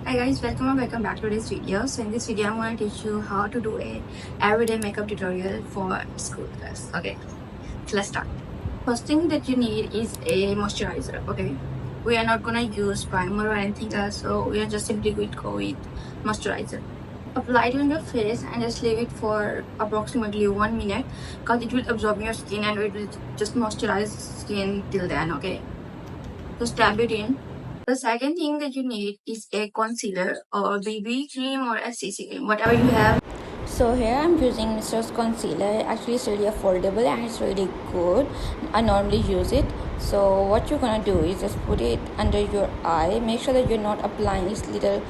Hi guys, welcome or welcome back to this video. So in this video I'm going to teach you how to do a everyday makeup tutorial for school class. Okay, so let's start. First thing that you need is a moisturizer. Okay, we are not going to use primer or anything else, so we are just simply going to go with moisturizer. Apply it on your face and just leave it for approximately 1 minute because it will absorb your skin and it will just moisturize skin till then. Okay, just dab it in. The second thing that you need is a concealer or BB cream or a CC cream, whatever you have. So here I'm using Mr. Concealer. Actually it's really affordable and it's really good. I normally use it. So what you're gonna do is just put it under your eye. Make sure that you're not applying this little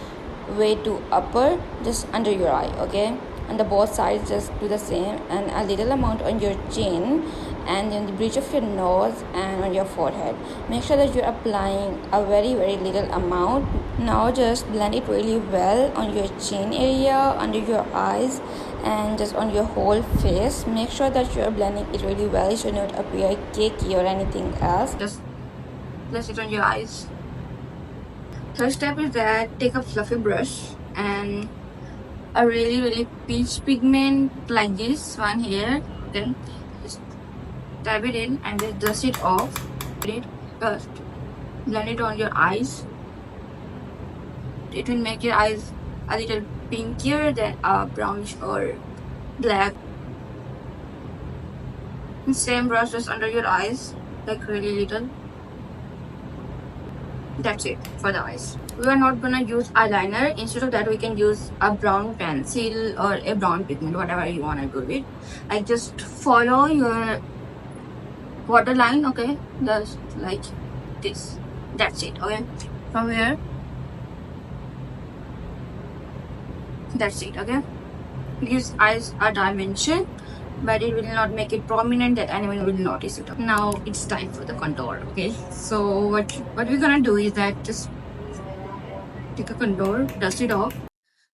way to upper, just under your eye, okay? On the both sides just do the same, and a little amount on your chin and in the bridge of your nose and on your forehead. Make sure that you're applying a very little amount. Now just blend it really well on your chin area, under your eyes, and just on your whole face. Make sure that you're blending it really well. It should not appear cakey or anything else. Just place it on your eyes. Third step is that take a fluffy brush and a really peach pigment like this one here. Then just dab it in and just dust it off. First, blend it on your eyes. It will make your eyes a little pinkier than brownish or black. And same brush just under your eyes, like really little. That's it for the eyes. We are not gonna use eyeliner. Instead of that, we can use a brown pencil or a brown pigment, whatever you wanna do with. Like just follow your waterline, okay? Just like this. That's it, okay? From here. That's it, okay? It gives eyes a dimension, but it will not make it prominent that anyone will notice it. Now it's time for the contour, okay? So what we're gonna do is that just take a contour, dust it off.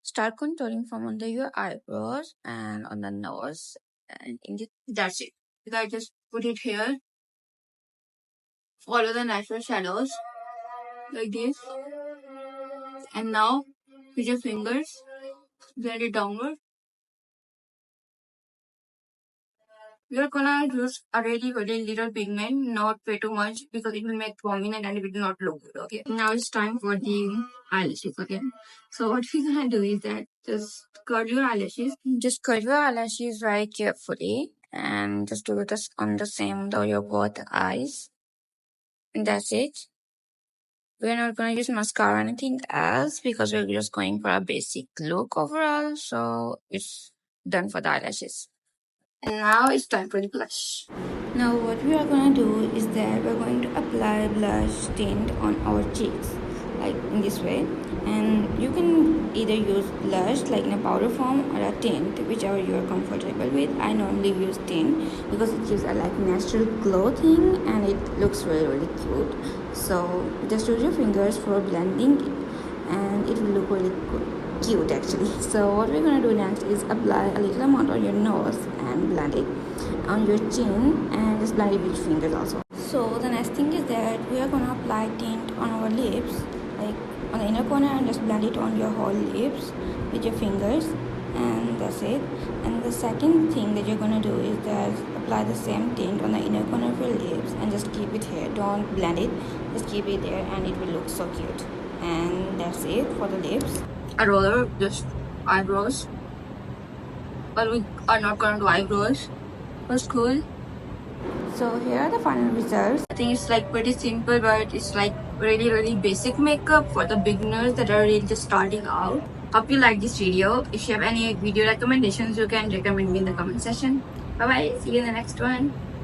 Start contouring from under your eyebrows and on the nose, and That's it. You guys just put it here. Follow the natural shadows like this. And now with your fingers, blend it downward. You're gonna use a really little pigment, not way too much because it will make prominent and it will not look good, okay? Now it's time for the eyelashes, okay? So what we're gonna do is that just curl your eyelashes. just curl your eyelashes very carefully and just do it on the same though your both eyes. And that's it. We're not gonna use mascara or anything else because we're just going for a basic look overall. So it's done for the eyelashes. And now it's time for the blush. Now what we are going to do is that we're going to apply blush tint on our cheeks, like in this way. And you can either use blush like in a powder form or a tint, whichever you are comfortable with. I normally use tint because it gives a like natural glow thing and it looks really cute. So just use your fingers for blending and it will look really good. Cute actually. So what we're gonna do next is apply a little amount on your nose and blend it on your chin and just blend it with your fingers also. So the next thing is that we are gonna apply tint on our lips, like on the inner corner, and just blend it on your whole lips with your fingers, and that's it. And the second thing that you're gonna do is that apply the same tint on the inner corner of your lips and just keep it here. Don't blend it, just keep it there and it will look so cute. And that's it for the lips. A roller, just eyebrows. But we are not gonna do eyebrows. Was cool. So here are the final results. I think it's like pretty simple, but it's like really basic makeup for the beginners that are really just starting out. Hope you like this video. If you have any video recommendations, you can recommend me in the comment section. Bye bye. See you in the next one.